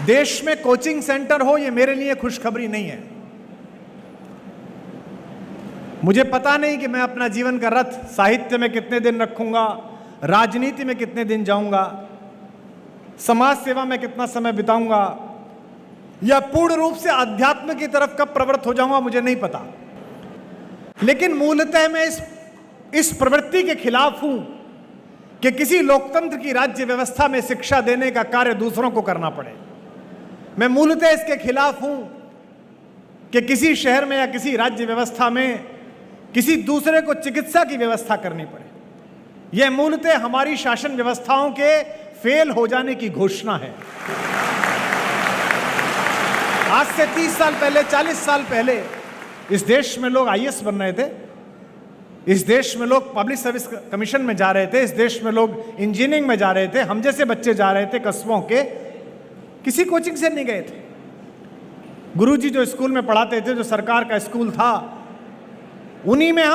देश में coaching centre हो, ये मेरे लिए खुशखबरी नहीं है। मुझे पता नहीं कि मैं अपना जीवन का रथ साहित्य में कितने दिन रखूंगा, राजनीति में कितने दिन जाऊंगा, समाज सेवा में कितना समय बिताऊंगा, या पूर्ण रूप से अध्यात्म की तरफ कब प्रवृत्त हो जाऊंगा, मुझे नहीं पता। लेकिन मूलतः मैं इस प्रवृत्ति के खिलाफ हूं कि किसी लोकतंत्र की राज्य व्यवस्था में शिक्षा देने का कार्य दूसरों को करना पड़े। मैं मूलतः इसके खिलाफ हूं कि किसी शहर में या किसी राज्य व्यवस्था में किसी दूसरे को चिकित्सा की व्यवस्था करनी पड़े। यह मूलतः हमारी शासन व्यवस्थाओं के फेल हो जाने की घोषणा है। आज से 30 साल पहले, 40 साल पहले इस देश में लोग आईएएस बन रहे थे, इस देश में लोग पब्लिक सर्विस कमीशन में जा रहे थे, इस देश में लोग इंजीनियरिंग में जा रहे थे, हम जैसे बच्चे जा रहे थे कस्बों के, किसी कोचिंग से नहीं गए थे। गुरुजी जो स्कूल में पढ़ाते थे, जो सरकार का स्कूल था, उन्हीं में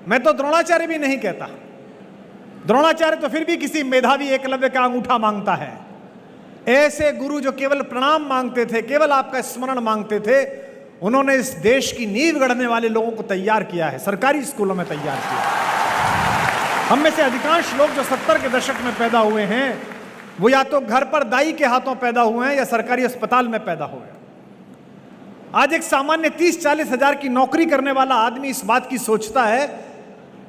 मैं तो द्रोणाचार्य भी नहीं कहता, द्रोणाचार्य तो फिर भी किसी मेधावी एकलव्य का अंगूठा मांगता है। ऐसे गुरु जो केवल प्रणाम मांगते थे, केवल आपका स्मरण मांगते थे, उन्होंने इस देश की नींव गढ़ने वाले लोगों को तैयार किया है, सरकारी स्कूलों में तैयार किया। हम में से अधिकांश लोग जो 70 के दशक में पैदा हुए हैं, वो या तो घर पर दाई के हाथों पैदा हुए हैं या सरकारी अस्पताल में पैदा हुए हैं। आज एक सामान्य 30-40 हजार की नौकरी करने वाला आदमी इस बात की सोचता है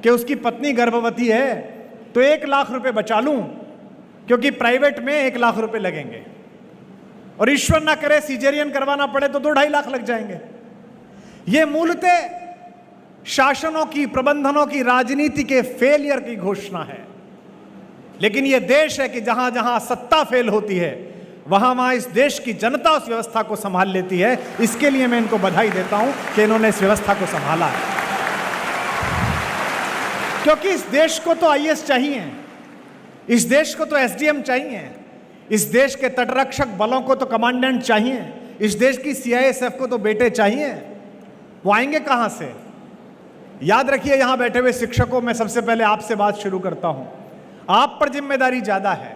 कि उसकी पत्नी गर्भवती है तो 1 लाख रुपए बचा लूं, क्योंकि प्राइवेट में 1 लाख रुपए लगेंगे, और ईश्वर ना करे सीजेरियन करवाना पड़े तो 2-2.5 लाख लग जाएंगे। यह मूलतः शासनों की, प्रबंधनों की, राजनीति के फेलियर की घोषणा है। लेकिन यह देश है कि जहां जहां सत्ता फेल होती है, वहां वहां इस देश की जनता उस व्यवस्था को संभाल लेती है। इसके लिए मैं इनको बधाई देता हूं कि इन्होंने इस व्यवस्था को संभाला है। क्योंकि इस देश को तो आईएएस चाहिए, इस देश को तो एसडीएम चाहिए, इस देश के तटरक्षक बलों को तो कमांडेंट चाहिए, इस देश की सीआईएसएफ को तो बेटे चाहिए। वो आएंगे कहां से? याद रखिए, यहां बैठे हुए शिक्षकों, मैं सबसे पहले आपसे बात शुरू करता हूं। आप पर जिम्मेदारी ज्यादा है।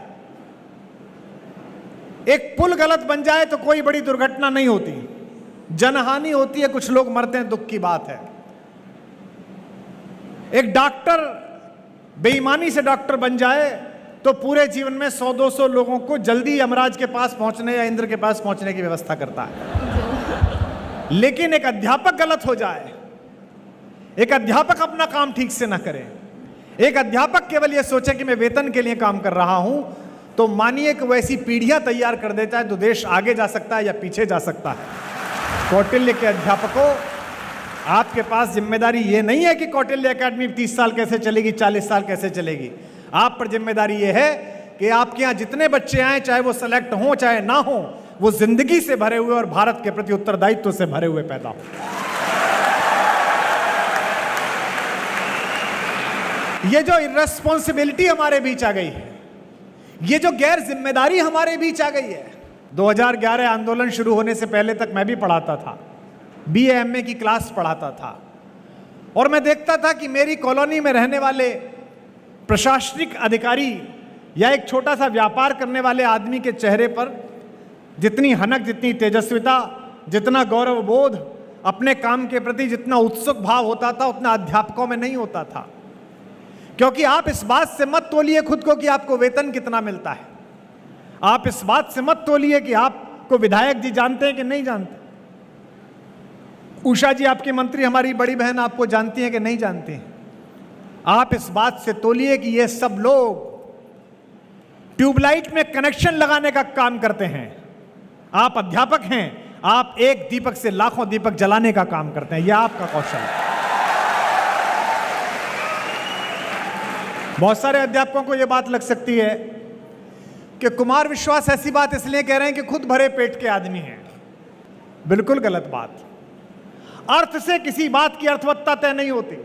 एक पुल गलत बन जाए तो कोई बड़ी दुर्घटना नहीं होती, जनहानि होती है, कुछ लोग मरते हैं, दुख की बात है। एक डॉक्टर बेईमानी से डॉक्टर बन जाए तो पूरे जीवन में 100-200 लोगों को जल्दी यमराज के पास पहुंचने या इंद्र के पास पहुंचने की व्यवस्था करता है। लेकिन एक अध्यापक गलत हो जाए, एक अध्यापक अपना काम ठीक से ना करे, एक अध्यापक केवल यह सोचे कि मैं वेतन के लिए काम कर रहा हूं, तो मानिए कि वैसी पीढ़ियां तैयार कर देता है तो देश आगे जा सकता है या पीछे जा सकता है। कौटिल्य के अध्यापकों, आपके पास जिम्मेदारी ये नहीं है कि कौटिल्य एकेडमी 30 साल कैसे चलेगी, 40 साल कैसे चलेगी। आप पर जिम्मेदारी ये है कि आपके यहां जितने बच्चे आए, चाहे वो सेलेक्ट हों चाहे ना हो, वो जिंदगी से भरे हुए और भारत के प्रति उत्तरदायित्व से भरे हुए पैदा हो। ये जो इर्रेस्पॉन्सिबिलिटी हमारे बीच आ गई है, ये जो गैर जिम्मेदारी हमारे बीच आ गई है। 2011 आंदोलन शुरू होने से पहले तक मैं भी पढ़ाता था, बीए एमए की क्लास पढ़ाता था, और मैं देखता था कि मेरी कॉलोनी में रहने वाले प्रशासनिक अधिकारी या एक छोटा सा व्यापार करने वाले आदमी के चेहरे पर जितनी हनक, जितनी तेजस्विता, जितना गौरव बोध, अपने काम के प्रति जितना उत्सुक भाव होता था, उतना अध्यापकों में नहीं होता था। क्योंकि आप इस बात से मत तोलिए खुद को कि आपको वेतन कितना मिलता है, आप इस बात से मत तोलिए कि आपको विधायक जी जानते हैं कि नहीं जानते, उषा जी आपकी मंत्री, हमारी बड़ी बहन आपको जानती हैं कि नहीं जानती हैं। आप इस बात से तोलिए कि ये सब लोग ट्यूबलाइट में कनेक्शन लगाने का काम करते हैं। आप अध्यापक हैं, आप एक दीपक से लाखों दीपक जलाने का काम करते हैं, यह आपका कौशल है। बहुत सारे अध्यापकों को यह बात लग सकती है कि कुमार विश्वास ऐसी बात इसलिए कह रहे हैं कि खुद भरे पेट के आदमी हैं। बिल्कुल गलत बात। अर्थ से किसी बात की अर्थवत्ता तय नहीं होती,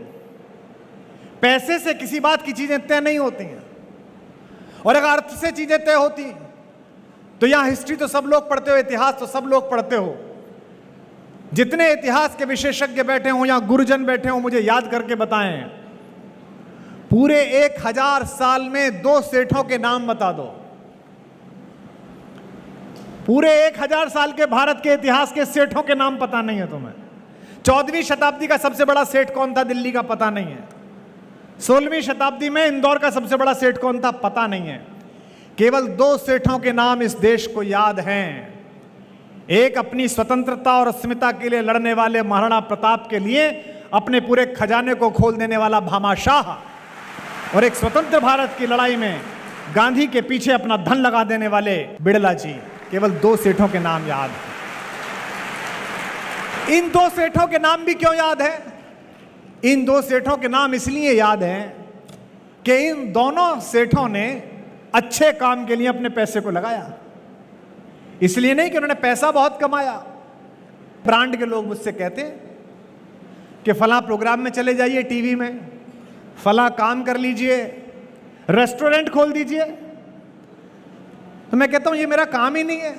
पैसे से किसी बात की चीजें तय नहीं होती हैं। और अगर अर्थ से चीजें तय होती तो यहां हिस्ट्री तो सब लोग पढ़ते हो, इतिहास तो सब लोग पढ़ते हो। जितने इतिहास के विशेषज्ञ बैठे हो, यहां गुरुजन बैठे हो, मुझे याद करके बताएं, पूरे 1000 साल में 2 सेठों के नाम बता दो। पूरे 1000 साल के भारत के इतिहास के सेठों के नाम पता नहीं है तुम्हें। 14वीं शताब्दी का सबसे बड़ा सेठ कौन था दिल्ली का, पता नहीं है। 16वीं शताब्दी में इंदौर का सबसे बड़ा सेठ कौन था, पता नहीं है। केवल 2 सेठों के नाम इस देश को याद हैं। एक अपनी स्वतंत्रता और अस्मिता के लिए लड़ने वाले महाराणा प्रताप के लिए अपने पूरे खजाने को खोल देने वाला भामाशाह, और एक स्वतंत्र भारत की लड़ाई में गांधी के पीछे अपना धन लगा देने वाले बिड़ला जी। केवल 2 सेठों के नाम याद हैं। इन 2 सेठों के नाम भी क्यों याद है? इन 2 सेठों के नाम इसलिए याद हैं कि इन दोनों सेठों ने अच्छे काम के लिए अपने पैसे को लगाया। इसलिए नहीं कि उन्होंने पैसा बहुत कमाया। ब्रांड के लोग मुझसे कहते हैं कि फलां प्रोग्राम में चले जाइए, टीवी में फलां काम कर लीजिए, रेस्टोरेंट खोल दीजिए। तो मैं कहता हूं ये मेरा काम ही नहीं है।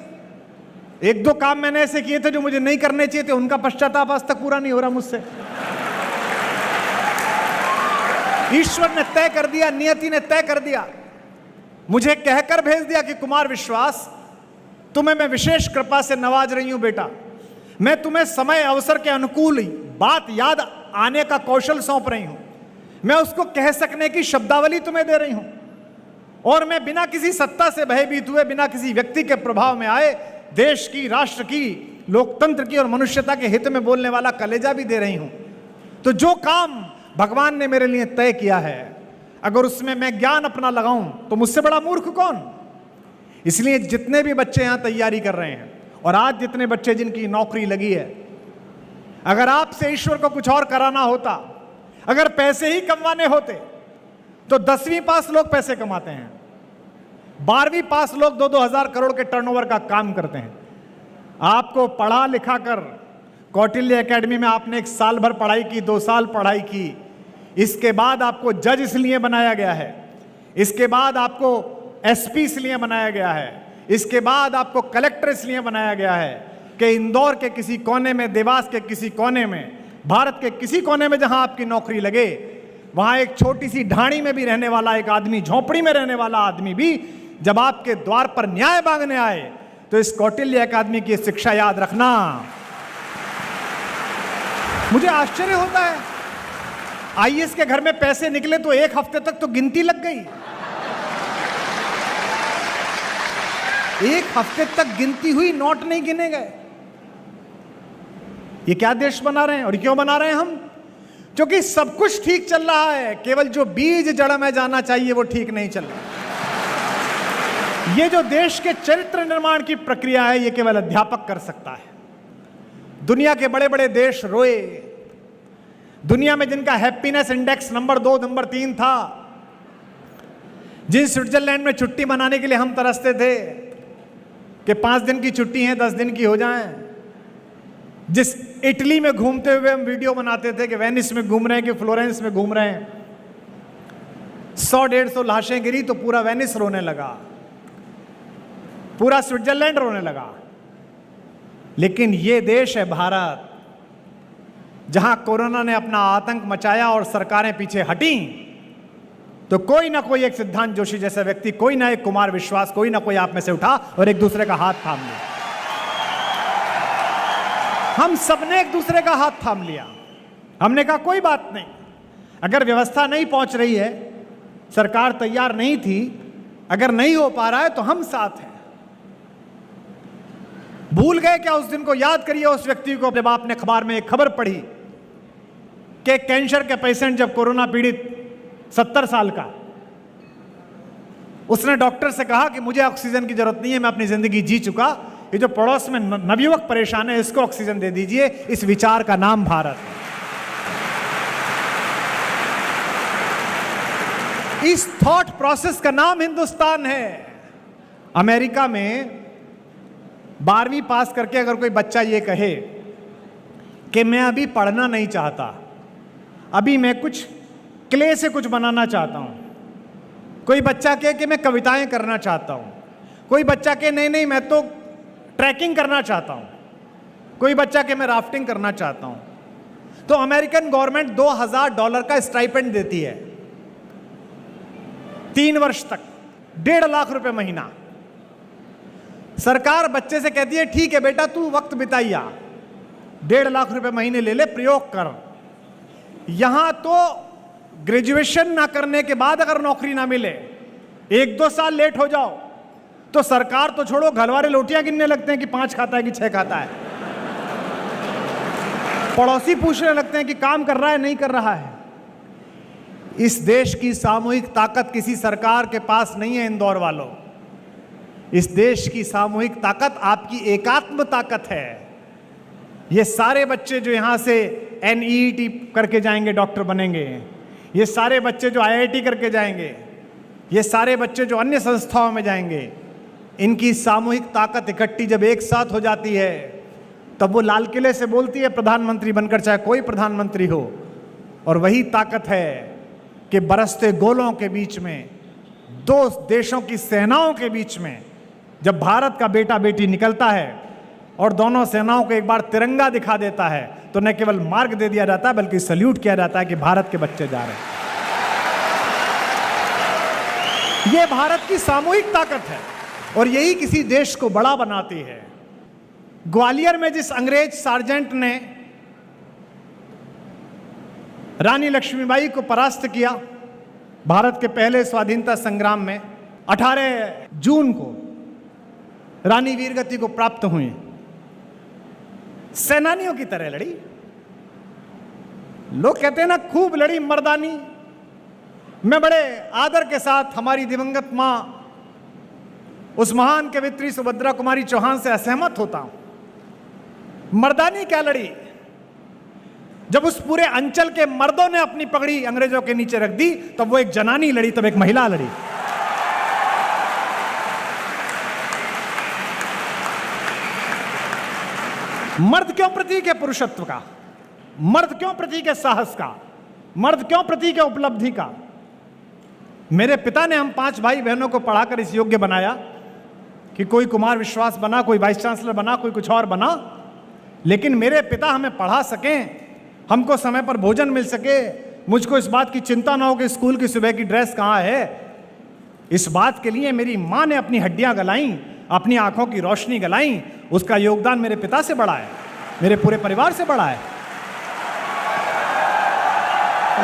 1-2 काम मैंने ऐसे किए थे जो मुझे नहीं करने चाहिए थे, उनका पश्चाताप आज तक पूरा नहीं हो रहा मुझसे। ईश्वर ने तय कर दिया, नियति ने तय कर दिया, मुझे कहकर भेज दिया कि कुमार विश्वास, तुम्हें मैं विशेष कृपा से नवाज रही हूं बेटा। मैं तुम्हें समय अवसर के अनुकूल ही बात याद आने का कौशल सौंप रही हूं। मैं उसको कह सकने की शब्दावली तुम्हें दे रही हूं, और मैं बिना किसी सत्ता से भयभीत हुए, बिना किसी व्यक्ति के प्रभाव में आए, देश की, राष्ट्र की, लोकतंत्र की और मनुष्यता के हित में बोलने वाला कलेजा भी दे रही हूं। तो जो काम भगवान ने मेरे लिए तय किया है, अगर उसमें मैं ज्ञान अपना लगाऊं तो मुझसे बड़ा मूर्ख कौन। इसलिए जितने भी बच्चे यहां तैयारी कर रहे हैं, और आज जितने बच्चे जिनकी नौकरी लगी है, अगर आपसे ईश्वर को कुछ और कराना होता, अगर पैसे ही कमाने होते, तो 10वीं पास लोग पैसे कमाते हैं, 12वीं पास लोग 2-2 हजार करोड़ के टर्नओवर का काम करते हैं। आपको पढ़ा लिखा कर कौटिल्य एकेडमी में आपने 1 साल भर पढ़ाई की, 2 साल पढ़ाई की, इसके बाद आपको जज इसलिए बनाया गया है, इसके बाद आपको एसपी इसलिए बनाया गया है, इसके बाद आपको कलेक्टर इसलिए बनाया गया है कि इंदौर के किसी कोने में, देवास के किसी कोने में, भारत के किसी कोने में जहां आपकी नौकरी लगे, वहां एक छोटी सी ढाणी में भी रहने वाला एक आदमी, झोपड़ी में रहने वाला आदमी भी जब आपके द्वार पर न्याय मांगने आए, तो इस कौटिल्य अकादमी की शिक्षा याद रखना। मुझे आश्चर्य होता है, आईएएस के घर में पैसे निकले तो 1 हफ्ते तक तो गिनती लग गई। 1 हफ्ते तक गिनती हुई, नोट नहीं गिने गए। ये क्या देश बना रहे हैं? और क्यों बना रहे हैं हम? क्योंकि सब कुछ ठीक चल रहा है, केवल जो बीज जड़ में जाना चाहिए वो ठीक नहीं चल रहा। ये जो देश के चरित्र निर्माण की प्रक्रिया है, ये केवल अध्यापक कर सकता है। दुनिया के बड़े बड़े देश रोए, दुनिया में जिनका हैप्पीनेस इंडेक्स नंबर 2, नंबर 3 था, जिन स्विट्जरलैंड में छुट्टी मनाने के लिए हम तरसते थे कि 5 दिन की छुट्टी है, 10 दिन की हो जाएं, जिस इटली में घूमते हुए हम वीडियो बनाते थे कि वेनिस में घूम रहे हैं कि फ्लोरेंस में घूम रहे हैं, 100-150 लाशें गिरी तो पूरा वेनिस रोने लगा, पूरा स्विट्जरलैंड रोने लगा। लेकिन ये देश है भारत, जहां कोरोना ने अपना आतंक मचाया और सरकारें पीछे हटी, तो कोई ना कोई एक सिद्धांत जोशी जैसा व्यक्ति, कोई ना एक कुमार विश्वास, कोई ना कोई आप में से उठा और एक दूसरे का हाथ थाम लिया। हम सबने एक दूसरे का हाथ थाम लिया। हमने कहा कोई बात नहीं, अगर व्यवस्था नहीं पहुंच रही है, सरकार तैयार नहीं थी, अगर नहीं हो पा रहा है तो हम साथ हैं। भूल गए क्या उस दिन को? याद करिए उस व्यक्ति को जब आपने अखबार में एक खबर पढ़ी कि कैंसर के पेशेंट, जब कोरोना पीड़ित 70 साल का, उसने डॉक्टर से कहा कि मुझे ऑक्सीजन की जरूरत नहीं है, मैं अपनी जिंदगी जी चुका, ये जो पड़ोस में नवयुवक परेशान है इसको ऑक्सीजन दे दीजिए। इस विचार का नाम भारत है। इस थॉट प्रोसेस का नाम हिंदुस्तान है। अमेरिका में 12वीं पास करके अगर कोई बच्चा ये कहे कि मैं अभी पढ़ना नहीं चाहता, अभी मैं कुछ क्ले से कुछ बनाना चाहता हूं, कोई बच्चा कहे कि मैं कविताएं करना चाहता हूं, कोई बच्चा कहे नहीं नहीं मैं तो ट्रैकिंग करना चाहता हूं, कोई बच्चा कहे मैं राफ्टिंग करना चाहता हूं, तो अमेरिकन गवर्नमेंट $2000 का स्टाइपेंड देती है 3 वर्ष तक, 1.5 लाख रुपए महीना। सरकार बच्चे से कहती है ठीक है बेटा तू वक्त बिताइया, 1.5 लाख रुपए महीने ले ले, प्रयोग कर। यहां तो ग्रेजुएशन ना करने के बाद अगर नौकरी ना मिले, 1-2 साल लेट हो जाओ तो सरकार तो छोड़ो, घर वाले रोटियां गिनने लगते हैं कि 5 खाता है कि 6 खाता है। पड़ोसी पूछने लगते हैं कि काम कर रहा है नहीं कर रहा है। इस देश की सामूहिक ताकत किसी सरकार के पास नहीं है इंदौर वालों। इस देश की सामूहिक ताकत आपकी एकात्म ताकत है। ये सारे बच्चे जो यहां से NEET करके जाएंगे डॉक्टर बनेंगे, ये सारे बच्चे जो IIT करके जाएंगे, ये सारे बच्चे जो अन्य संस्थाओं में जाएंगे, इनकी सामूहिक ताकत इकट्ठी जब एक साथ हो जाती है तब वो लाल किले से बोलती है प्रधानमंत्री बनकर, चाहे कोई प्रधानमंत्री हो। और वही ताकत है कि बरसते गोलों के बीच में, 2 देशों की सेनाओं के बीच में जब भारत का बेटा बेटी निकलता है और दोनों सेनाओं को एक बार तिरंगा दिखा देता है तो न केवल मार्ग दे दिया जाता है बल्कि सल्यूट किया जाता है कि भारत के बच्चे जा रहे हैं। यह भारत की सामूहिक ताकत है और यही किसी देश को बड़ा बनाती है। ग्वालियर में जिस अंग्रेज सार्जेंट ने रानी लक्ष्मीबाई को परास्त किया भारत के पहले स्वाधीनता संग्राम में, 18 जून को रानी वीरगति को प्राप्त हुई। सेनानियों की तरह लड़ी। लोग कहते हैं ना खूब लड़ी मर्दानी। मैं बड़े आदर के साथ हमारी दिवंगत मां उस महान कवियत्री सुभद्रा कुमारी चौहान से असहमत होता हूं। मर्दानी क्या लड़ी? जब उस पूरे अंचल के मर्दों ने अपनी पगड़ी अंग्रेजों के नीचे रख दी तब वो एक जनानी लड़ी, तब एक महिला लड़ी। मर्द क्यों प्रतीक है पुरुषत्व का? मर्द क्यों प्रतीक है साहस का? मर्द क्यों प्रतीक है उपलब्धि का? मेरे पिता ने हम 5 भाई बहनों को पढ़ाकर इस योग्य बनाया कि कोई कुमार विश्वास बना, कोई वाइस चांसलर बना, कोई कुछ और बना। लेकिन मेरे पिता हमें पढ़ा सकें, हमको समय पर भोजन मिल सके, मुझको इस बात की चिंता ना हो कि स्कूल की सुबह की ड्रेस कहाँ है, इस बात के लिए मेरी माँ ने अपनी हड्डियां गलाईं, अपनी आंखों की रोशनी गलाई। उसका योगदान मेरे पिता से बड़ा है, मेरे पूरे परिवार से बड़ा है।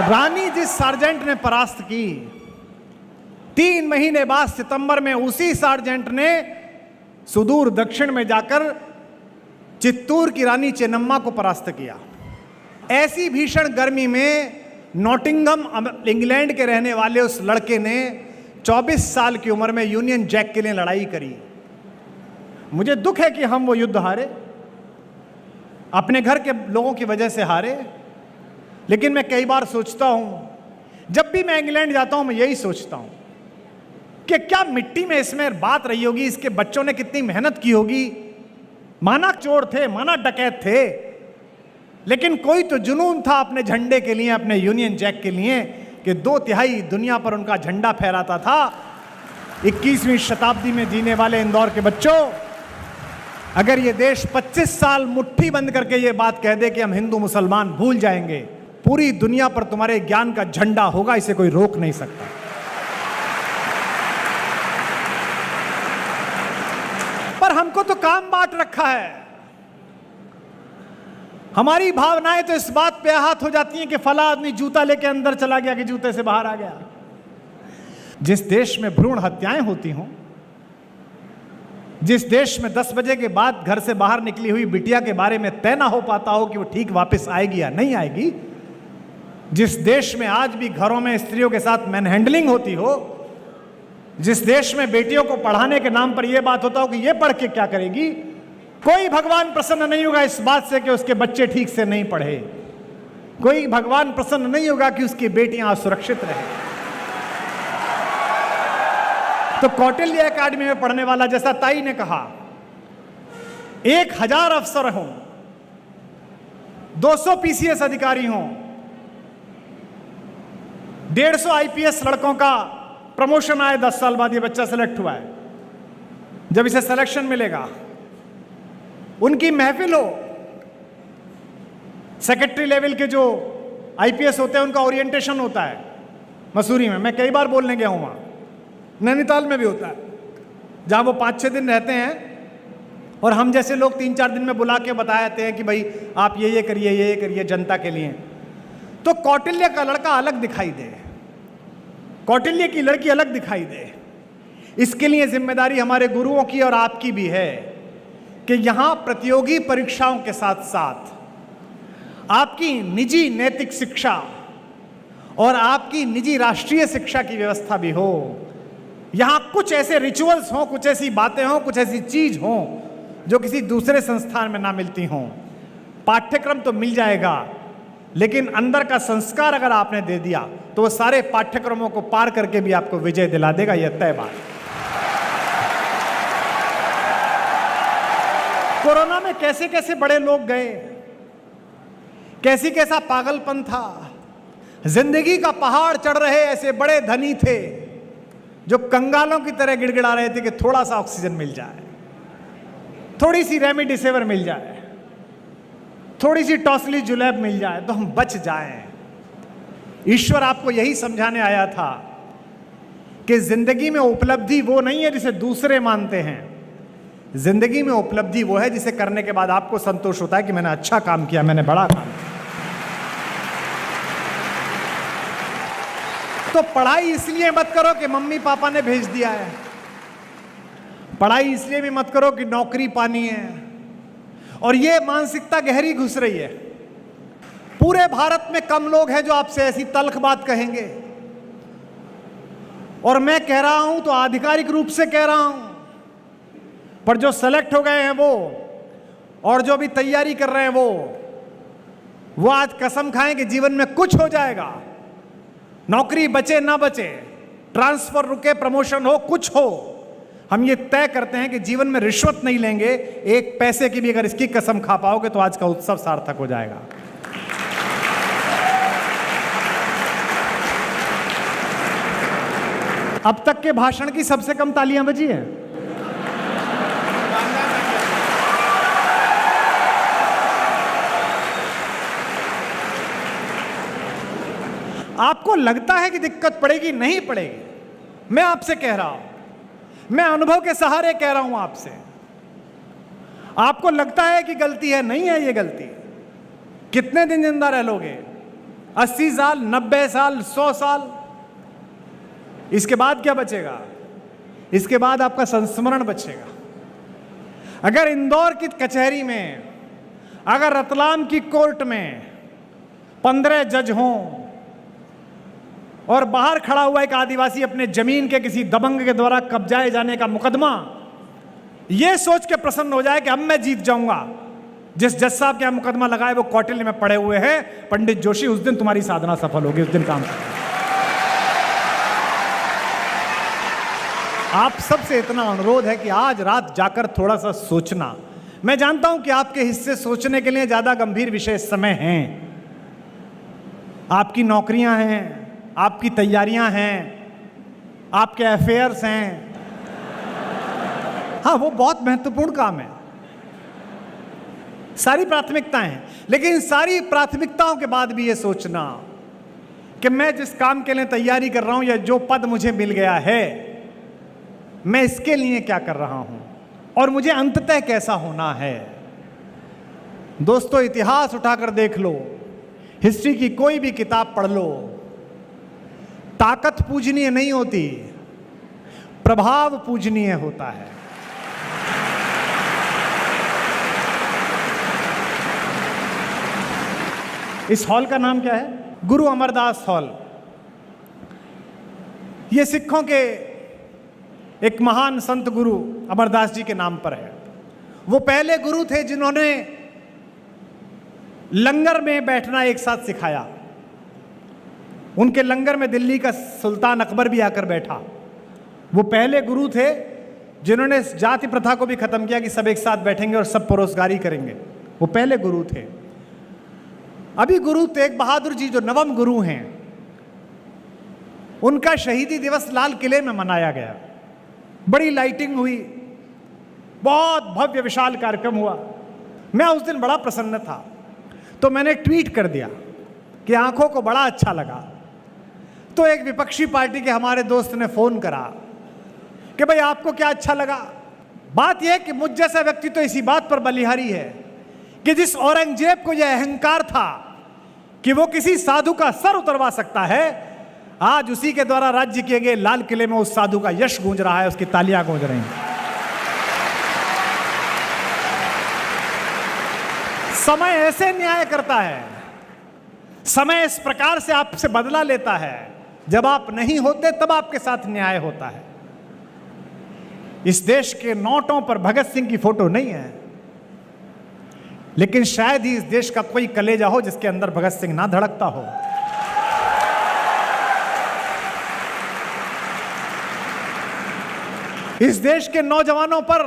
रानी जिस सार्जेंट ने परास्त की, 3 महीने बाद सितंबर में उसी सार्जेंट ने सुदूर दक्षिण में जाकर चित्तूर की रानी चेन्नम्मा को परास्त किया। ऐसी भीषण गर्मी में नॉटिंघम इंग्लैंड के रहने वाले उस लड़के ने 24 साल की उम्र में यूनियन जैक के लिए लड़ाई करी। मुझे दुख है कि हम वो युद्ध हारे, अपने घर के लोगों की वजह से हारे। लेकिन मैं कई बार सोचता हूं, जब भी मैं इंग्लैंड जाता हूं मैं यही सोचता हूं कि क्या मिट्टी में इसमें बात रही होगी, इसके बच्चों ने कितनी मेहनत की होगी। माना चोर थे, माना डकैत थे, लेकिन कोई तो जुनून था अपने झंडे के लिए, अपने यूनियन जैक के लिए, कि 2/3 दुनिया पर उनका झंडा फहराता था। 21वीं शताब्दी में जीने वाले इंदौर के बच्चों, अगर ये देश 25 साल मुट्ठी बंद करके ये बात कह दे कि हम हिंदू मुसलमान भूल जाएंगे, पूरी दुनिया पर तुम्हारे ज्ञान का झंडा होगा, इसे कोई रोक नहीं सकता। पर हमको तो काम बांट रखा है। हमारी भावनाएं तो इस बात पे आहत हो जाती हैं कि फला आदमी जूता लेके अंदर चला गया कि जूते से बाहर आ गया। जिस देश में भ्रूण हत्याएं होती हों, जिस देश में 10 बजे के बाद घर से बाहर निकली हुई बिटिया के बारे में तय ना हो पाता हो कि वो ठीक वापस आएगी या नहीं आएगी, जिस देश में आज भी घरों में स्त्रियों के साथ मैनहैंडलिंग होती हो, जिस देश में बेटियों को पढ़ाने के नाम पर यह बात होता हो कि ये पढ़ के क्या करेगी, कोई भगवान प्रसन्न नहीं होगा इस बात से कि उसके बच्चे ठीक से नहीं पढ़े। कोई भगवान प्रसन्न नहीं होगा कि उसकी बेटियां सुरक्षित रहे। तो कौटिल्य एकेडमी में पढ़ने वाला, जैसा ताई ने कहा, 1000 अफसर हों, 200 PCS अधिकारी हों, 150 IPS लड़कों का प्रमोशन आए 10 साल बाद, ये बच्चा सेलेक्ट हुआ है, जब इसे सिलेक्शन मिलेगा, उनकी महफिल हो, सेक्रेटरी लेवल के जो IPS होते हैं उनका ओरिएंटेशन होता है मसूरी में। मैं कई बार बोलने गया हूं, वहां नैनीताल में भी होता है, जहां वो 5-6 दिन रहते हैं और हम जैसे लोग 3-4 दिन में बुला के बता देते हैं कि भाई आप ये करिए, ये करिए जनता के लिए। तो कौटिल्य का लड़का अलग दिखाई दे, कौटिल्य की लड़की अलग दिखाई दे, इसके लिए जिम्मेदारी हमारे गुरुओं की और आपकी भी है कि यहां प्रतियोगी परीक्षाओं के साथ साथ आपकी निजी नैतिक शिक्षा और आपकी निजी राष्ट्रीय शिक्षा की व्यवस्था भी हो। यहां कुछ ऐसे रिचुअल्स हों, कुछ ऐसी बातें हों, कुछ ऐसी चीज हों जो किसी दूसरे संस्थान में ना मिलती हों। पाठ्यक्रम तो मिल जाएगा, लेकिन अंदर का संस्कार अगर आपने दे दिया तो वो सारे पाठ्यक्रमों को पार करके भी आपको विजय दिला देगा, यह तय बात। कोरोना में कैसे कैसे बड़े लोग गए, कैसा पागलपन था। जिंदगी का पहाड़ चढ़ रहे ऐसे बड़े धनी थे जो कंगालों की तरह गिड़गिड़ा रहे थे कि थोड़ा सा ऑक्सीजन मिल जाए, थोड़ी सी रेमडेसिविर मिल जाए, थोड़ी सी टॉसिलिजुलैब मिल जाए तो हम बच जाएं। ईश्वर आपको यही समझाने आया था कि जिंदगी में उपलब्धि वो नहीं है जिसे दूसरे मानते हैं, जिंदगी में उपलब्धि वो है जिसे करने के बाद आपको संतोष होता है कि मैंने अच्छा काम किया, मैंने बड़ा काम किया। तो पढ़ाई इसलिए मत करो कि मम्मी पापा ने भेज दिया है, पढ़ाई इसलिए भी मत करो कि नौकरी पानी है। और ये मानसिकता गहरी घुस रही है। पूरे भारत में कम लोग हैं जो आपसे ऐसी तल्ख बात कहेंगे, और मैं कह रहा हूं तो आधिकारिक रूप से कह रहा हूं, पर जो सेलेक्ट हो गए हैं वो और जो भी तैयारी कर रहे हैं वो आज कसम खाएं कि जीवन में कुछ हो जाएगा। नौकरी बचे ना बचे, ट्रांसफर रुके, प्रमोशन हो, कुछ हो, हम ये तय करते हैं कि जीवन में रिश्वत नहीं लेंगे। एक पैसे की भी अगर इसकी कसम खा पाओगे तो आज का उत्सव सार्थक हो जाएगा। अब तक के भाषण की सबसे कम तालियां बजी हैं। आपको लगता है कि दिक्कत पड़ेगी, नहीं पड़ेगी। मैं आपसे कह रहा हूं, मैं अनुभव के सहारे कह रहा हूं आपसे। आपको लगता है कि गलती है, नहीं है ये गलती। कितने दिन जिंदा रह लोगे? 80 साल, 90 साल, 100 साल? इसके बाद क्या बचेगा? इसके बाद आपका संस्मरण बचेगा। अगर इंदौर की कचहरी में, अगर रतलाम की कोर्ट में 15 जज हों और बाहर खड़ा हुआ एक आदिवासी अपने जमीन के किसी दबंग के द्वारा कब्जाए जाने का मुकदमा यह सोच के प्रसन्न हो जाए कि अब मैं जीत जाऊंगा, जिस जज साहब के यहां मुकदमा लगाए वो कौटिल्य में पड़े हुए हैं, पंडित जोशी, उस दिन तुम्हारी साधना सफल होगी, उस दिन काम करें। आप सबसे इतना अनुरोध है कि आज रात जाकर थोड़ा सा सोचना। मैं जानता हूं कि आपके हिस्से सोचने के लिए ज्यादा गंभीर विषय इस समय हैं। आपकी नौकरियां हैं, आपकी तैयारियां हैं, आपके अफेयर्स हैं। हाँ, वो बहुत महत्वपूर्ण काम है, सारी प्राथमिकताएं हैं। लेकिन सारी प्राथमिकताओं के बाद भी ये सोचना कि मैं जिस काम के लिए तैयारी कर रहा हूं या जो पद मुझे मिल गया है, मैं इसके लिए क्या कर रहा हूं और मुझे अंततः कैसा होना है। दोस्तों, इतिहास उठाकर देख लो, हिस्ट्री की कोई भी किताब पढ़ लो, ताकत पूजनीय नहीं होती, प्रभाव पूजनीय होता है। इस हॉल का नाम क्या है? गुरु अमरदास हॉल। यह सिखों के एक महान संत गुरु अमरदास जी के नाम पर है। वो पहले गुरु थे जिन्होंने लंगर में बैठना एक साथ सिखाया। उनके लंगर में दिल्ली का सुल्तान अकबर भी आकर बैठा। वो पहले गुरु थे जिन्होंने इस जाति प्रथा को भी खत्म किया कि सब एक साथ बैठेंगे और सब परोसगारी करेंगे। वो पहले गुरु थे। अभी गुरु तेग बहादुर जी जो नवम गुरु हैं, उनका शहीदी दिवस लाल किले में मनाया गया। बड़ी लाइटिंग हुई, बहुत भव्य विशाल कार्यक्रम हुआ। मैं उस दिन बड़ा प्रसन्न था, तो मैंने ट्वीट कर दिया कि आंखों को बड़ा अच्छा लगा। तो एक विपक्षी पार्टी के हमारे दोस्त ने फोन करा कि भाई आपको क्या अच्छा लगा? बात यह कि मुझ जैसा व्यक्ति तो इसी बात पर बलिहारी है कि जिस औरंगजेब को यह अहंकार था कि वो किसी साधु का सर उतरवा सकता है, आज उसी के द्वारा राज्य किए गए लाल किले में उस साधु का यश गूंज रहा है, उसकी तालियां गूंज रही हैं। समय ऐसे न्याय करता है, समय इस प्रकार से आपसे बदला लेता है, जब आप नहीं होते तब आपके साथ न्याय होता है। इस देश के नोटों पर भगत सिंह की फोटो नहीं है, लेकिन शायद ही इस देश का कोई कलेजा हो जिसके अंदर भगत सिंह ना धड़कता हो। इस देश के नौजवानों पर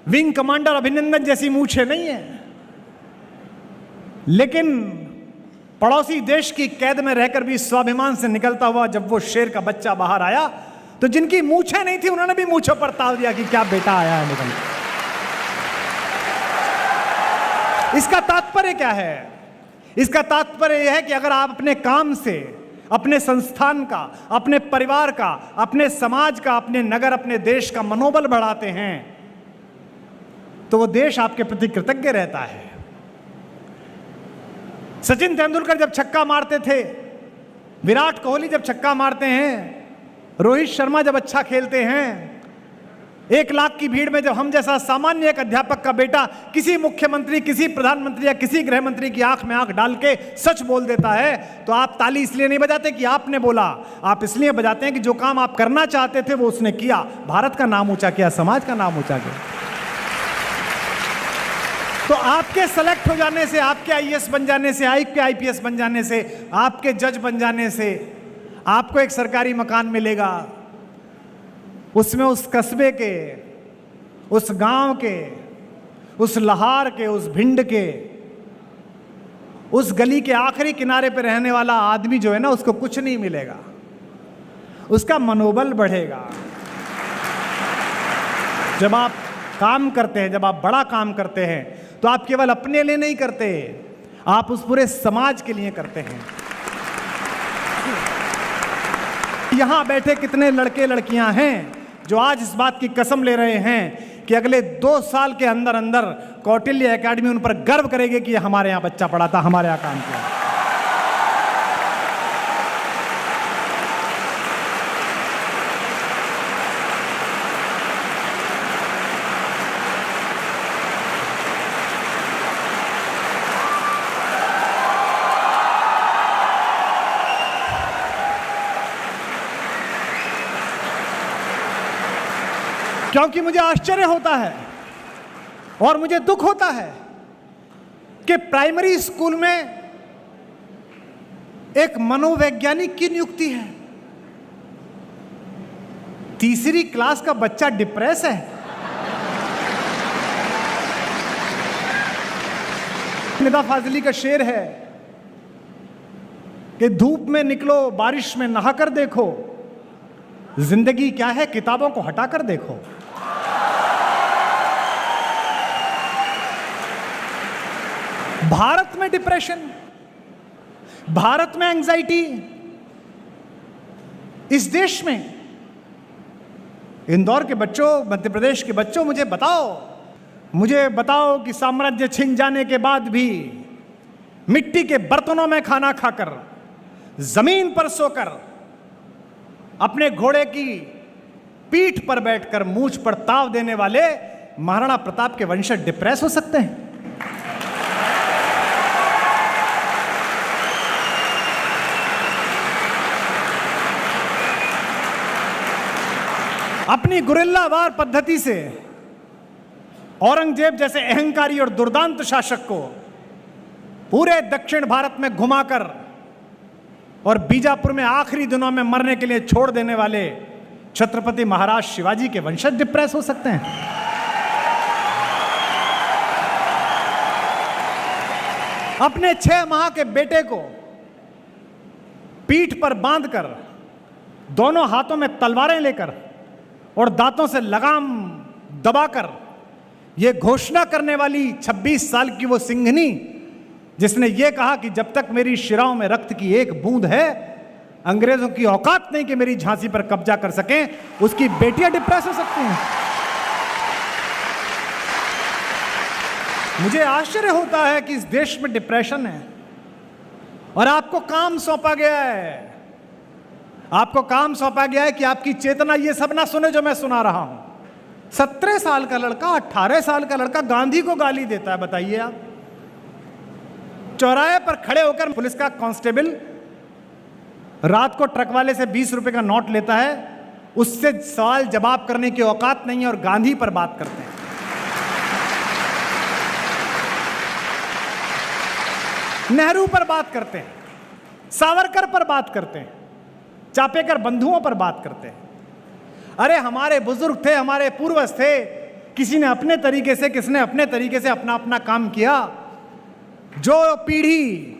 विंग कमांडर अभिनंदन जैसी मूछें नहीं है, लेकिन पड़ोसी देश की कैद में रहकर भी स्वाभिमान से निकलता हुआ जब वो शेर का बच्चा बाहर आया तो जिनकी मूछें नहीं थी उन्होंने भी मूछों पर ताव दिया कि क्या बेटा आया है निकल। इसका तात्पर्य क्या है? इसका तात्पर्य यह है कि अगर आप अपने काम से, अपने संस्थान का, अपने परिवार का, अपने समाज का, अपने नगर, अपने देश का मनोबल बढ़ाते हैं तो वो देश आपके प्रति कृतज्ञ रहता है। सचिन तेंदुलकर जब छक्का मारते थे, विराट कोहली जब छक्का मारते हैं, रोहित शर्मा जब अच्छा खेलते हैं, 1 लाख की भीड़ में जब हम जैसा सामान्य एक अध्यापक का बेटा किसी मुख्यमंत्री, किसी प्रधानमंत्री या किसी गृह मंत्री की आंख में आंख डाल के सच बोल देता है, तो आप ताली इसलिए नहीं बजाते कि आपने बोला, आप इसलिए बजाते हैं कि जो काम आप करना चाहते थे वो उसने किया, भारत का नाम ऊंचा किया, समाज का नाम ऊंचा किया। तो आपके सेलेक्ट हो जाने से, आपके आईएएस बन जाने से, आपके आईपीएस बन जाने से, आपके जज बन जाने से आपको एक सरकारी मकान मिलेगा, उसमें उस कस्बे के, उस गांव के, उस लहार के, उस भिंड के, उस गली के आखिरी किनारे पे रहने वाला आदमी जो है ना, उसको कुछ नहीं मिलेगा, उसका मनोबल बढ़ेगा। जब आप काम करते हैं, जब आप बड़ा काम करते हैं तो आप केवल अपने लिए नहीं करते, आप उस पूरे समाज के लिए करते हैं। यहां बैठे कितने लड़के लड़कियां हैं जो आज इस बात की कसम ले रहे हैं कि अगले 2 साल के अंदर अंदर कौटिल्य एकेडमी उन पर गर्व करेगी कि हमारे यहां बच्चा पढ़ा था, हमारे यहां काम किया। क्योंकि मुझे आश्चर्य होता है और मुझे दुख होता है कि प्राइमरी स्कूल में एक मनोवैज्ञानिक की नियुक्ति है, 3री क्लास का बच्चा डिप्रेस है। निदा फाजली का शेर है कि धूप में निकलो, बारिश में नहाकर देखो, जिंदगी क्या है किताबों को हटाकर देखो। भारत में डिप्रेशन, भारत में एंजाइटी, इस देश में, इंदौर के बच्चों, मध्य प्रदेश के बच्चों, मुझे बताओ कि साम्राज्य छिन जाने के बाद भी मिट्टी के बर्तनों में खाना खाकर, जमीन पर सोकर, अपने घोड़े की पीठ पर बैठकर मूंछ पर ताव देने वाले महाराणा प्रताप के वंशज डिप्रेस हो सकते हैं? अपनी गुरिल्लावार पद्धति से औरंगजेब जैसे अहंकारी और दुर्दांत शासक को पूरे दक्षिण भारत में घुमाकर और बीजापुर में आखिरी दिनों में मरने के लिए छोड़ देने वाले छत्रपति महाराज शिवाजी के वंशज डिप्रेस हो सकते हैं? अपने 6 माह के बेटे को पीठ पर बांधकर, दोनों हाथों में तलवारें लेकर और दांतों से लगाम दबाकर यह घोषणा करने वाली 26 साल की वो सिंघनी जिसने ये कहा कि जब तक मेरी शिराओं में रक्त की एक बूंद है, अंग्रेजों की औकात नहीं कि मेरी झांसी पर कब्जा कर सकें, उसकी बेटियां डिप्रेस हो सकती हैं। मुझे आश्चर्य होता है कि इस देश में डिप्रेशन है और आपको काम सौंपा गया है, आपको काम सौंपा गया है कि आपकी चेतना ये सब ना सुने जो मैं सुना रहा हूं। 17 साल का लड़का, 18 साल का लड़का गांधी को गाली देता है। बताइए आप, चौराहे पर खड़े होकर पुलिस का कांस्टेबल रात को ट्रक वाले से 20 रुपए का नोट लेता है, उससे सवाल जवाब करने की औकात नहीं है और गांधी पर बात करते हैं। नेहरू पर बात करते हैं, सावरकर पर बात करते हैं, चापेकर बंधुओं पर बात करते हैं। अरे हमारे बुजुर्ग थे, हमारे पूर्वज थे, किसी ने अपने तरीके से, किसने अपने तरीके से अपना अपना काम किया। जो पीढ़ी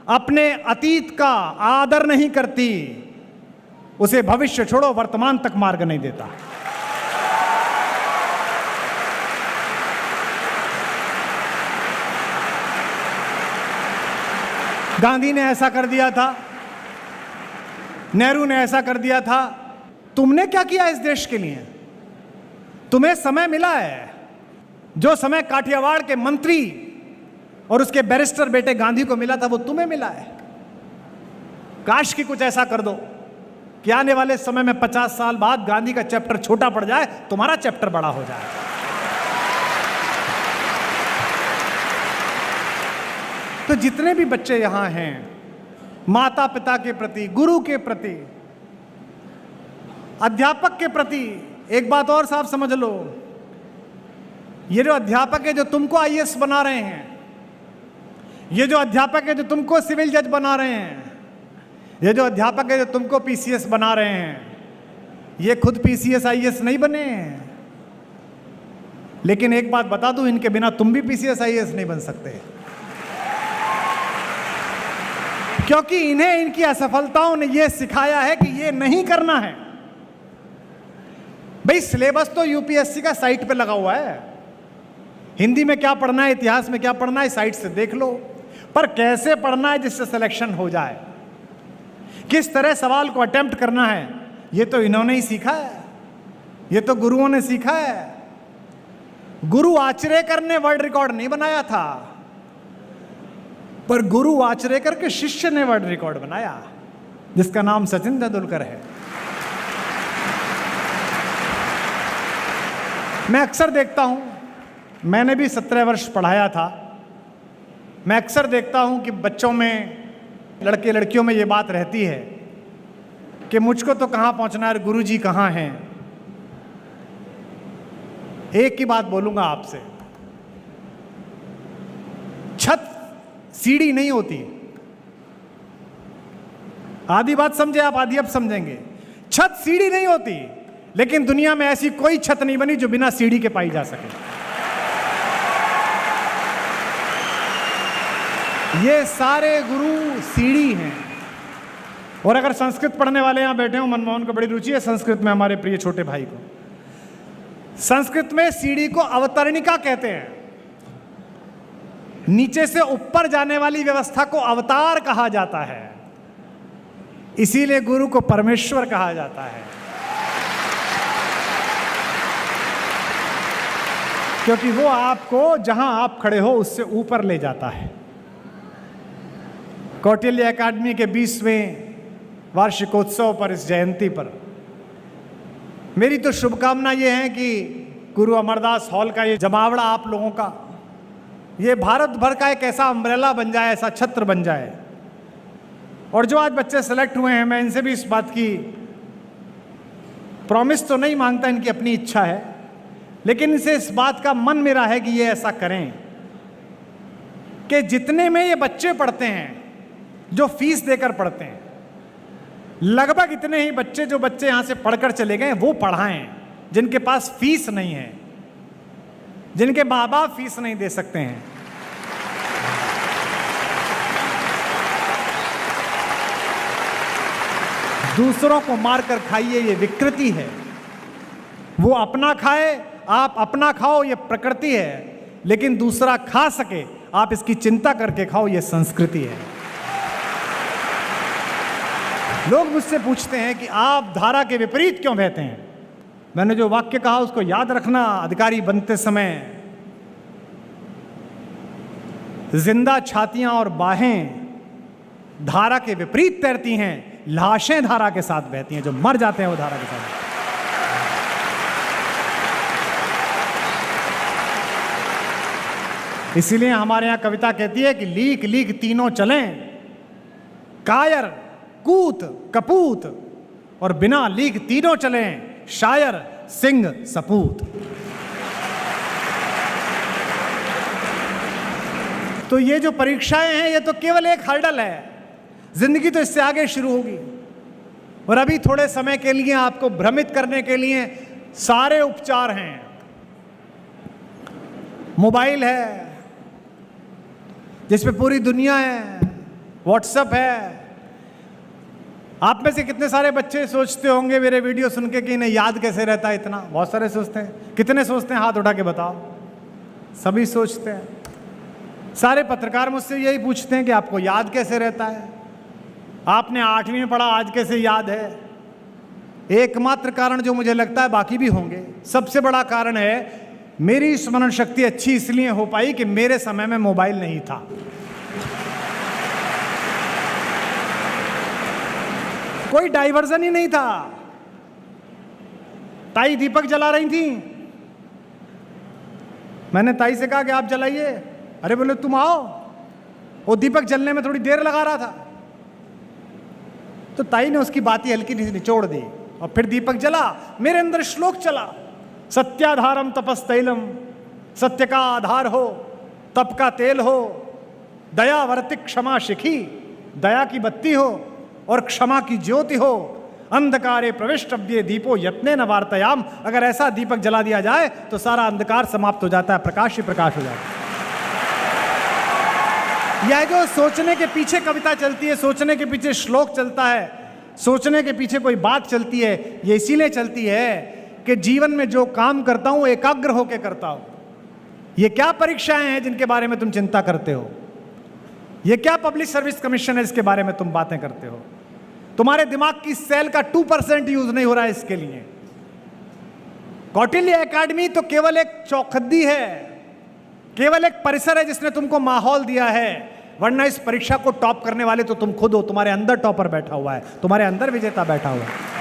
अपने अतीत का आदर नहीं करती उसे भविष्य छोड़ो वर्तमान तक मार्ग नहीं देता। गांधी ने ऐसा कर दिया था, नेहरू ने ऐसा कर दिया था। तुमने क्या किया इस देश के लिए? तुम्हें समय मिला है, जो समय काठियावाड़ के मंत्री और उसके बैरिस्टर बेटे गांधी को मिला था वो तुम्हें मिला है। काश कि कुछ ऐसा कर दो कि आने वाले समय में 50 साल बाद गांधी का चैप्टर छोटा पड़ जाए, तुम्हारा चैप्टर बड़ा हो जाए। तो जितने भी बच्चे यहां हैं, माता पिता के प्रति, गुरु के प्रति, अध्यापक के प्रति एक बात और साफ समझ लो, ये जो अध्यापक है जो तुमको आईएएस बना रहे हैं, ये जो अध्यापक है जो तुमको सिविल जज बना रहे हैं, ये जो अध्यापक है जो तुमको पीसीएस बना रहे हैं, ये खुद पीसीएस आईएएस नहीं बने हैं। लेकिन एक बात बता दूं, इनके बिना तुम भी पीसीएस आईएएस नहीं बन सकते, क्योंकि इन्हें इनकी असफलताओं ने यह सिखाया है कि यह नहीं करना है। भाई सिलेबस तो यूपीएससी का साइट पे लगा हुआ है, हिंदी में क्या पढ़ना है, इतिहास में क्या पढ़ना है, साइट से देख लो। पर कैसे पढ़ना है जिससे सिलेक्शन हो जाए, किस तरह सवाल को अटेम्प्ट करना है, ये तो इन्होंने ही सीखा है, ये तो गुरुओं ने सीखा है। गुरु आचरेकर ने वर्ल्ड रिकॉर्ड नहीं बनाया था, पर गुरु आचरेकर के शिष्य ने वर्ल्ड रिकॉर्ड बनाया, जिसका नाम सचिन तेंदुलकर है। मैं अक्सर देखता हूं, मैंने भी 17 वर्ष पढ़ाया था, मैं अक्सर देखता हूं कि बच्चों में, लड़के लड़कियों में ये बात रहती है कि मुझको तो कहाँ पहुँचना है, गुरुजी कहाँ हैं। एक ही बात बोलूँगा आपसे, छत सीढ़ी नहीं होती। आधी बात समझे आप, आधी अब समझेंगे। छत सीढ़ी नहीं होती, लेकिन दुनिया में ऐसी कोई छत नहीं बनी जो बिना सीढ़ी के पाई जा सके। ये सारे गुरु सीढ़ी हैं। और अगर संस्कृत पढ़ने वाले यहां बैठे हो, मनमोहन को बड़ी रुचि है संस्कृत में, हमारे प्रिय छोटे भाई को, संस्कृत में सीढ़ी को अवतरणिका कहते हैं। नीचे से ऊपर जाने वाली व्यवस्था को अवतार कहा जाता है, इसीलिए गुरु को परमेश्वर कहा जाता है, क्योंकि वो आपको जहां आप खड़े हो उससे ऊपर ले जाता है। कौटिल्य अकादमी के 20वें वार्षिकोत्सव पर, इस जयंती पर मेरी तो शुभकामना ये है कि गुरु अमरदास हॉल का ये जमावड़ा आप लोगों का, ये भारत भर का एक ऐसा अम्ब्रेला बन जाए, ऐसा छत्र बन जाए। और जो आज बच्चे सेलेक्ट हुए हैं, मैं इनसे भी इस बात की प्रॉमिस तो नहीं मांगता, इनकी अपनी इच्छा है, लेकिन इनसे इस बात का मन मेरा है कि ये ऐसा करें कि जितने में ये बच्चे पढ़ते हैं, जो फीस देकर पढ़ते हैं, लगभग इतने ही बच्चे, जो बच्चे यहां से पढ़कर चले गए, वो पढ़ाएं जिनके पास फीस नहीं है, जिनके माँ बाप फीस नहीं दे सकते हैं। दूसरों को मारकर खाइए, ये विकृति है। वो अपना खाए, आप अपना खाओ, ये प्रकृति है, लेकिन दूसरा खा सके आप इसकी चिंता करके खाओ, ये संस्कृति है। लोग मुझसे पूछते हैं कि आप धारा के विपरीत क्यों बहते हैं। मैंने जो वाक्य कहा उसको याद रखना, अधिकारी बनते समय जिंदा छातियां और बाहें धारा के विपरीत तैरती हैं, लाशें धारा के साथ बहती हैं, जो मर जाते हैं वो धारा के साथ। इसीलिए हमारे यहां कविता कहती है कि लीक लीक तीनों चलें, कायर कूत कपूत, और बिना लीक तीनों चलें, शायर सिंह सपूत। तो ये जो परीक्षाएं हैं ये तो केवल एक हर्डल है, जिंदगी तो इससे आगे शुरू होगी। और अभी थोड़े समय के लिए आपको भ्रमित करने के लिए सारे उपचार हैं। मोबाइल है जिसपे पूरी दुनिया है, व्हाट्सएप है। आप में से कितने सारे बच्चे सोचते होंगे मेरे वीडियो सुन के कि इन्हें याद कैसे रहता है इतना? बहुत सारे सोचते हैं। कितने सोचते हैं? हाथ उठा के बताओ। सभी सोचते हैं। सारे पत्रकार मुझसे यही पूछते हैं कि आपको याद कैसे रहता है, आपने 8वीं में पढ़ा, आज कैसे याद है? एकमात्र कारण जो मुझे लगता है, बाकी भी होंगे, सबसे बड़ा कारण है मेरी स्मरण शक्ति अच्छी इसलिए हो पाई कि मेरे समय में मोबाइल नहीं था। कोई डाइवर्जन ही नहीं था। ताई दीपक जला रही थी, मैंने ताई से कहा कि आप जलाइए, अरे बोले तुम आओ। वो दीपक जलने में थोड़ी देर लगा रहा था, तो ताई ने उसकी बात ही हल्की निचोड़ दी और फिर दीपक जला। मेरे अंदर श्लोक चला, सत्याधारम तपस्तैलम, सत्य का आधार हो, तप का तेल हो, दयावर्ति क्षमा शिखी, दया की बत्ती हो और क्षमा की ज्योति हो, अंधकारे प्रविष्टव्ये दीपो यत्ने न वार्तायाम। अगर ऐसा दीपक जला दिया जाए तो सारा अंधकार समाप्त हो जाता है, प्रकाश ही प्रकाश हो जाता है। यह जो सोचने के पीछे कविता चलती है, सोचने के पीछे श्लोक चलता है, सोचने के पीछे कोई बात चलती है, ये इसीलिए चलती है कि जीवन में जो काम करता हूं एकाग्र होकर करता हूं। ये क्या परीक्षाएं हैं जिनके बारे में तुम चिंता करते हो? ये क्या पब्लिक सर्विस कमीशन है इसके बारे में तुम बातें करते हो? तुम्हारे दिमाग की सेल का 2% यूज नहीं हो रहा है इसके लिए। कौटिल्य एकेडमी तो केवल एक चौखद्दी है, केवल एक परिसर है जिसने तुमको माहौल दिया है, वरना इस परीक्षा को टॉप करने वाले तो तुम खुद हो। तुम्हारे अंदर टॉपर बैठा हुआ है, तुम्हारे अंदर विजेता बैठा हुआ है।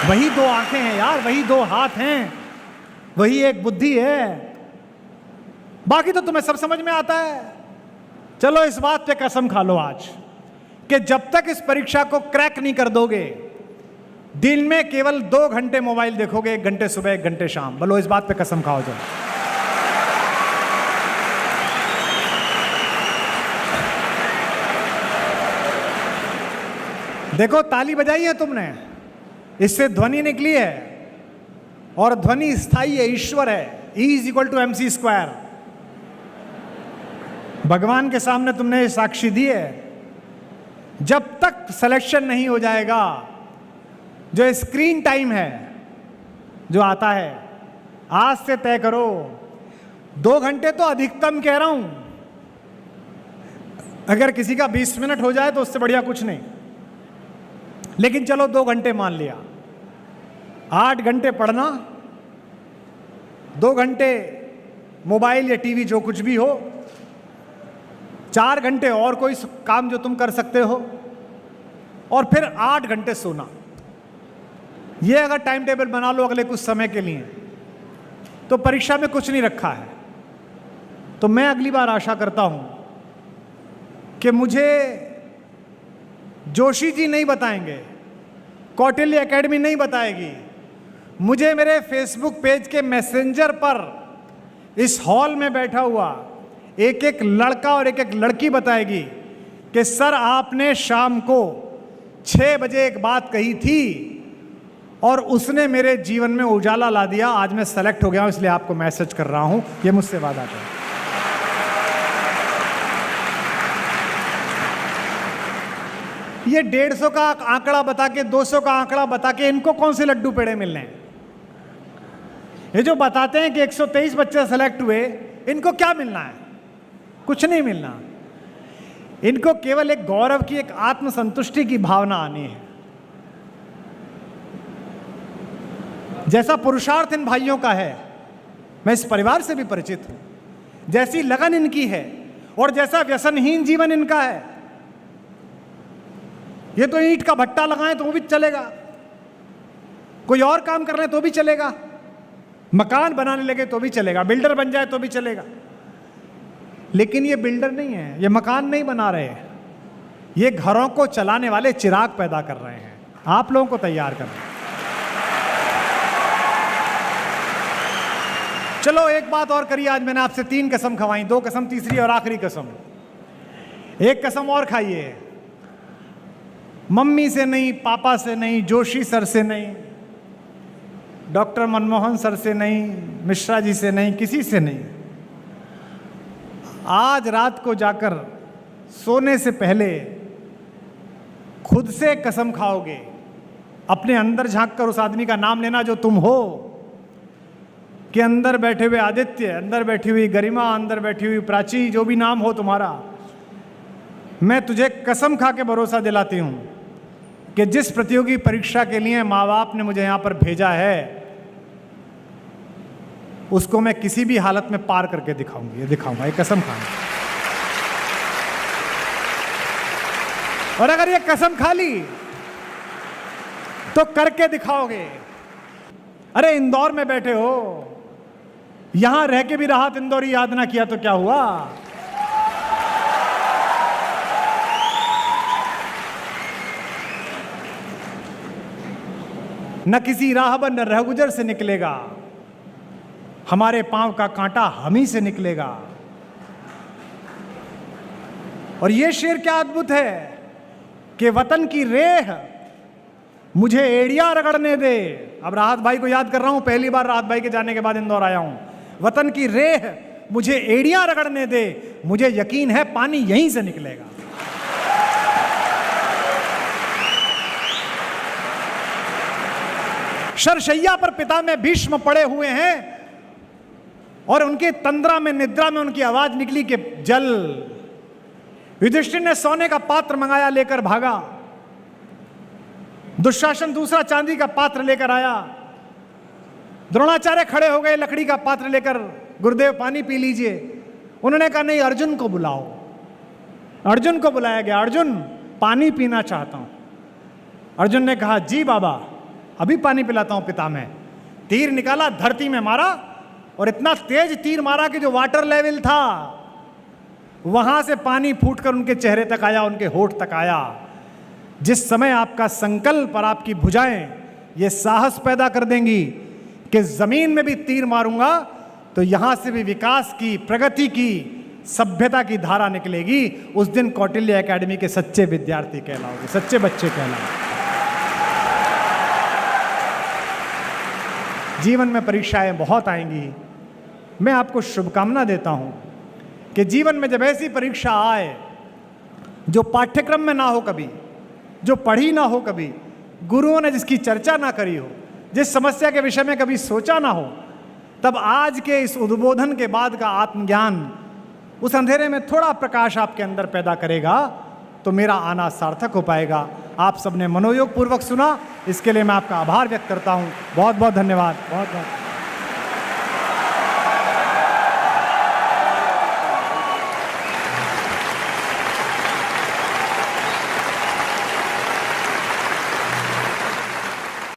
वही 2 आंखें हैं यार, वही 2 हाथ हैं, वही एक बुद्धि है, बाकी तो तुम्हें सब समझ में आता है। चलो इस बात पे कसम खा लो आज कि जब तक इस परीक्षा को क्रैक नहीं कर दोगे, दिन में केवल 2 घंटे मोबाइल देखोगे, 1 घंटे सुबह 1 घंटे शाम। बोलो इस बात पे कसम खाओ जाओ। देखो ताली बजाई है तुमने, इससे ध्वनि निकली है और ध्वनि स्थायी है, ईश्वर है। E = mc²। भगवान के सामने तुमने साक्षी दी है। जब तक सिलेक्शन नहीं हो जाएगा, जो स्क्रीन टाइम है जो आता है, आज से तय करो 2 घंटे तो अधिकतम कह रहा हूं, अगर किसी का 20 मिनट हो जाए तो उससे बढ़िया कुछ नहीं, लेकिन चलो 2 घंटे मान लिया। 8 घंटे पढ़ना, 2 घंटे मोबाइल या टीवी जो कुछ भी हो, 4 घंटे और कोई काम जो तुम कर सकते हो, और फिर 8 घंटे सोना। ये अगर टाइम टेबल बना लो अगले कुछ समय के लिए, तो परीक्षा में कुछ नहीं रखा है। तो मैं अगली बार आशा करता हूं कि मुझे जोशी जी नहीं बताएंगे, कौटिल्य एकेडमी नहीं बताएगी, मुझे मेरे फेसबुक पेज के मैसेंजर पर इस हॉल में बैठा हुआ एक एक लड़का और एक एक लड़की बताएगी कि सर आपने शाम को 6 बजे एक बात कही थी और उसने मेरे जीवन में उजाला ला दिया, आज मैं सेलेक्ट हो गया हूं, इसलिए आपको मैसेज कर रहा हूं। ये मुझसे वादा करें। ये 150 का आंकड़ा बता के, 200 का आंकड़ा बता के इनको कौन से लड्डू पेड़े मिलने हैं? ये जो बताते हैं कि 123 बच्चे सेलेक्ट हुए, इनको क्या मिलना है? कुछ नहीं मिलना। इनको केवल एक गौरव की, एक आत्मसंतुष्टि की भावना आनी है। जैसा पुरुषार्थ इन भाइयों का है, मैं इस परिवार से भी परिचित हूं, जैसी लगन इनकी है और जैसा व्यसनहीन जीवन इनका है। ये तो ईंट का भट्टा लगाएं तो भी चलेगा, कोई और काम कर रहे हैं तो भी चलेगा, मकान बनाने लगे तो भी चलेगा, बिल्डर बन जाए तो भी चलेगा। लेकिन ये बिल्डर नहीं है, ये मकान नहीं बना रहे हैं, ये घरों को चलाने वाले चिराग पैदा कर रहे हैं, आप लोगों को तैयार कर रहे हैं। चलो एक बात और करिए, आज मैंने आपसे 3 कसम खवाई, 2 कसम, तीसरी और आखिरी कसम। एक कसम और खाइए, मम्मी से नहीं, पापा से नहीं, जोशी सर से नहीं, डॉक्टर मनमोहन सर से नहीं, मिश्रा जी से नहीं, किसी से नहीं। आज रात को जाकर सोने से पहले खुद से कसम खाओगे, अपने अंदर झांक कर उस आदमी का नाम लेना जो तुम हो, कि अंदर बैठे हुए आदित्य, अंदर बैठी हुई गरिमा, अंदर बैठी हुई प्राची, जो भी नाम हो तुम्हारा, मैं तुझे कसम खा के भरोसा दिलाती हूं कि जिस प्रतियोगी परीक्षा के लिए माँ बाप ने मुझे यहां पर भेजा है उसको मैं किसी भी हालत में पार करके दिखाऊंगी, ये दिखाऊंगा, ये कसम खाऊंगा। और अगर ये कसम खा ली तो करके दिखाओगे। अरे इंदौर में बैठे हो, यहां रह के भी राहत इंदौरी याद ना किया तो क्या हुआ? न किसी राहबर न रहगुजर से निकलेगा, हमारे पांव का कांटा हम ही से निकलेगा। और ये शेर क्या अद्भुत है कि वतन की रेह मुझे एड़ियां रगड़ने दे। अब राहत भाई को याद कर रहा हूं, पहली बार राहत भाई के जाने के बाद इंदौर आया हूं। वतन की रेह मुझे एड़ियां रगड़ने दे, मुझे यकीन है पानी यहीं से निकलेगा। शरशैया पर पिता में भीष्म पड़े हुए हैं और उनके तंद्रा में, निद्रा में उनकी आवाज निकली कि जल। युधिष्ठिर ने सोने का पात्र मंगाया, लेकर भागा। दुशासन दूसरा चांदी का पात्र लेकर आया। द्रोणाचार्य खड़े हो गए लकड़ी का पात्र लेकर, गुरुदेव पानी पी लीजिए। उन्होंने कहा नहीं, अर्जुन को बुलाओ। अर्जुन को बुलाया गया, अर्जुन पानी पीना चाहता हूं। अर्जुन ने कहा जी बाबा, अभी पानी पिलाता हूं पिता में। तीर निकाला, धरती में मारा और इतना तेज तीर मारा कि जो वाटर लेवल था वहां से पानी फूटकर उनके चेहरे तक आया, उनके होठ तक आया। जिस समय आपका संकल्प और आपकी भुजाएं ये साहस पैदा कर देंगी कि जमीन में भी तीर मारूंगा तो यहां से भी विकास की, प्रगति की, सभ्यता की धारा निकलेगी। उस दिन कौटिल्य एकेडमी के सच्चे विद्यार्थी कहलाओगे, सच्चे बच्चे कहलाओगे। जीवन में परीक्षाएं बहुत आएंगी। मैं आपको शुभकामना देता हूं कि जीवन में जब ऐसी परीक्षा आए जो पाठ्यक्रम में ना हो कभी, जो पढ़ी ना हो कभी, गुरुओं ने जिसकी चर्चा ना करी हो, जिस समस्या के विषय में कभी सोचा ना हो, तब आज के इस उद्बोधन के बाद का आत्मज्ञान उस अंधेरे में थोड़ा प्रकाश आपके अंदर पैदा करेगा, तो मेरा आना सार्थक हो पाएगा। आप सबने मनोयोग पूर्वक सुना, इसके लिए मैं आपका आभार व्यक्त करता हूं। बहुत बहुत धन्यवाद। बहुत बहुत